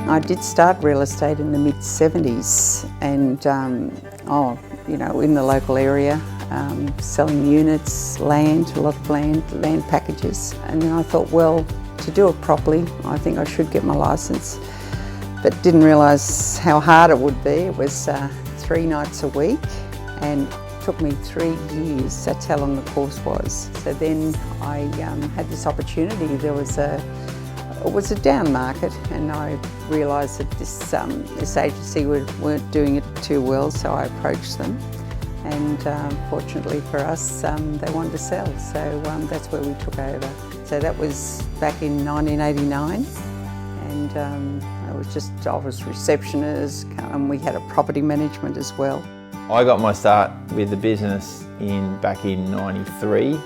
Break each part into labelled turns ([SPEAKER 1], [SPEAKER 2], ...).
[SPEAKER 1] I did start real estate in the mid-70s and, in the local area, selling units, land, a lot of land packages. And then I thought, well, to do it properly, I think I should get my licence. But didn't realise how hard it would be. It was 3 nights a week and it took me 3 years. That's how long the course was. So then I had this opportunity. It was a down market and I realised that this agency weren't doing it too well, so I approached them. And fortunately for us, they wanted to sell, so that's where we took over. So that was back in 1989, and I was receptionist, and we had a property management as well.
[SPEAKER 2] I got my start with the business back in '93.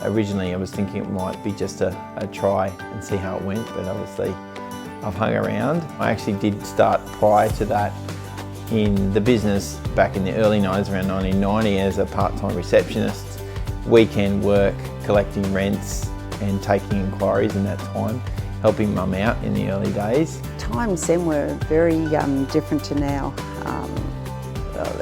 [SPEAKER 2] Originally I was thinking it might be just a try and see how it went, but obviously I've hung around. I actually did start prior to that in the business back in the early 90s, around 1990, as a part-time receptionist, weekend work, collecting rents and taking inquiries in that time, helping mum out in the early days.
[SPEAKER 1] Times then were very different to now.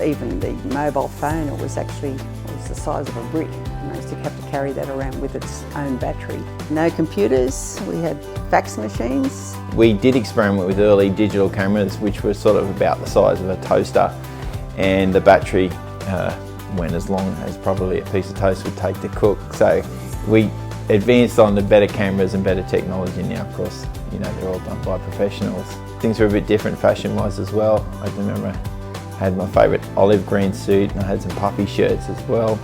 [SPEAKER 1] Even the mobile phone, it was the size of a brick. And I used to have to carry that around with its own battery. No computers, we had fax machines.
[SPEAKER 2] We did experiment with early digital cameras, which were sort of about the size of a toaster, and the battery went as long as probably a piece of toast would take to cook. So we advanced on to better cameras and better technology now. Of course, they're all done by professionals. Things were a bit different fashion-wise as well. I remember I had my favourite olive green suit and I had some puffy shirts as well.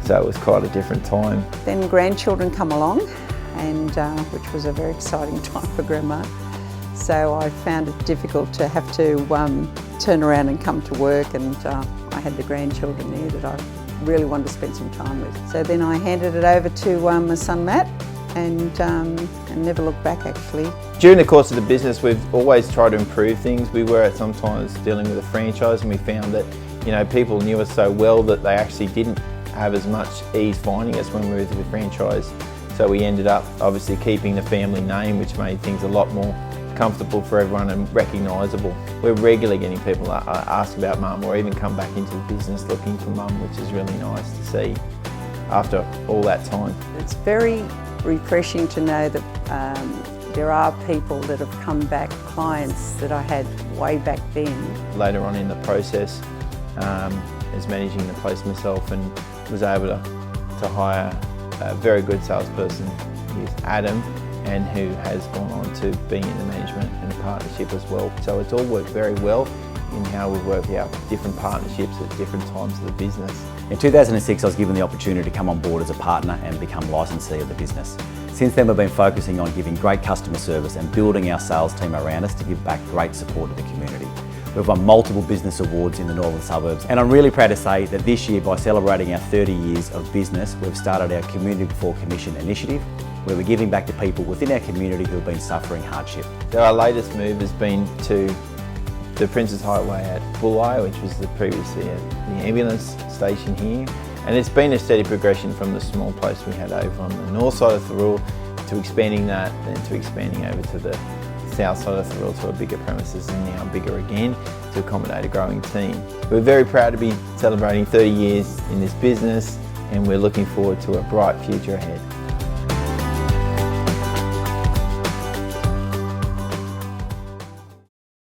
[SPEAKER 2] So it was quite a different time.
[SPEAKER 1] Then grandchildren come along, and which was a very exciting time for Grandma. So I found it difficult to have to turn around and come to work, and I had the grandchildren there that I really wanted to spend some time with. So then I handed it over to my son Matt, and never looked back actually.
[SPEAKER 2] During the course of the business, we've always tried to improve things. We were sometimes dealing with a franchise, and we found that people knew us so well that they actually didn't have as much ease finding us when we were with the franchise. So we ended up obviously keeping the family name, which made things a lot more comfortable for everyone and recognisable. We're regularly getting people ask about mum, or even come back into the business looking for mum, which is really nice to see after all that time.
[SPEAKER 1] It's very refreshing to know that there are people that have come back, clients that I had way back then.
[SPEAKER 2] Later on in the process, as managing the place myself, and was able to hire a very good salesperson with Adam, and who has gone on to being in the management and the partnership as well. So it's all worked very well in how we work out different partnerships at different times of the business.
[SPEAKER 3] In 2006, I was given the opportunity to come on board as a partner and become licensee of the business. Since then, we've been focusing on giving great customer service and building our sales team around us to give back great support to the community. We've won multiple business awards in the northern suburbs, and I'm really proud to say that this year, by celebrating our 30 years of business, we've started our Community Before Commission initiative, where we're giving back to people within our community who have been suffering hardship.
[SPEAKER 2] So our latest move has been to the Princes Highway at Bulli, which was previously the ambulance station here. And it's been a steady progression from the small place we had over on the north side of Thirroul to expanding that, then to expanding over to the south side of Thirroul to a bigger premises, and now bigger again to accommodate a growing team. We're very proud to be celebrating 30 years in this business, and we're looking forward to a bright future ahead.